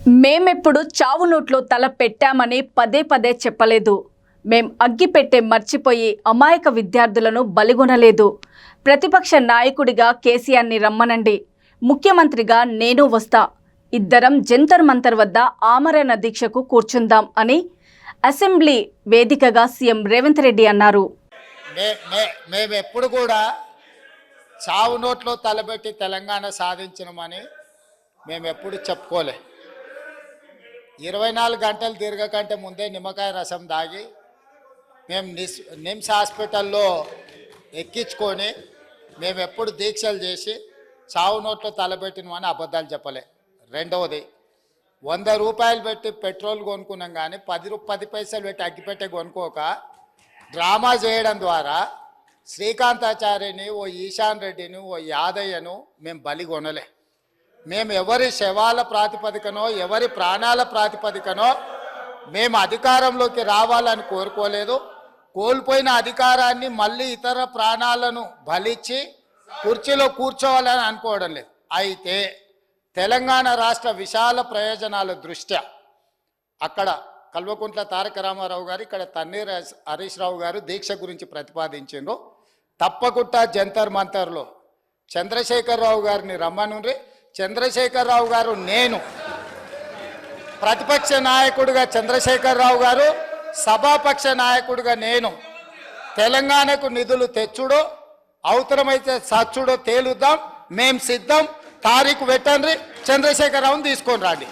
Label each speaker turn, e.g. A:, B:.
A: మేమెప్పుడు చావు నోట్లో తల పెట్టామని పదే పదే చెప్పలేదు. మేం అగ్గి పెట్టే మర్చిపోయి అమాయక విద్యార్థులను బలిగొనలేదు. ప్రతిపక్ష నాయకుడిగా కేసీఆర్ని రమ్మనండి, ముఖ్యమంత్రిగా నేను వస్తా, ఇద్దరం జంతర్ మంతర్ వద్ద ఆమరణ దీక్షకు కూర్చుందాం అని అసెంబ్లీ వేదికగా సీఎం రేవంత్ రెడ్డి అన్నారు.
B: మేము ఎప్పుడు కూడా చావు నోట్లో తలబెట్టి తెలంగాణ సాధించమని మేము ఎప్పుడు చెప్పుకోలే. 24 గంటలు తిరగకంటే ముందే నిమ్మకాయ రసం దాగి మేము నిమ్స్ హాస్పిటల్లో ఎక్కించుకొని మేము ఎప్పుడు దీక్షలు చేసి చావు నోట్లో తలబెట్టినమని అబద్ధాలు చెప్పలే. రెండవది, 100 రూపాయలు పెట్టి పెట్రోల్ కొనుక్కున్నాం కానీ 10 పైసలు పెట్టి అగ్గిపెట్టే కొనుక్కోక డ్రామా చేయడం ద్వారా శ్రీకాంతాచార్యని, ఓ ఈశాన్ రెడ్డిని, ఓ యాదయ్యను మేము బలి కొనలే. మేము ఎవరి శవాల ప్రాతిపదికనో ఎవరి ప్రాణాల ప్రాతిపదికనో మేము అధికారంలోకి రావాలని కోరుకోలేదు. కోల్పోయిన అధికారాన్ని మళ్ళీ ఇతర ప్రాణాలను బలిచ్చి కుర్చీలో కూర్చోవాలని అనుకోవడం లేదు. అయితే తెలంగాణ రాష్ట్ర విశాల ప్రయోజనాల దృష్ట్యా అక్కడ కల్వకుంట్ల తారక రామారావు గారు, ఇక్కడ తన్నీర్ హరీష్ రావు గారు దీక్ష గురించి ప్రతిపాదించారు. తప్పకుండా జంతర్ మంతర్లో చంద్రశేఖరరావు గారిని రమ్మనుండ్రి. చంద్రశేఖరరావు గారు, నేను ప్రతిపక్ష నాయకుడిగా చంద్రశేఖరరావు గారు, సభాపక్ష నాయకుడిగా నేను తెలంగాణకు నిధులు తెచ్చుడో అవసరమైతే సచ్చుడో తేలుద్దాం. మేం సిద్ధం. తారీఖు పెట్టండి, చంద్రశేఖరరావుని తీసుకొని రండి.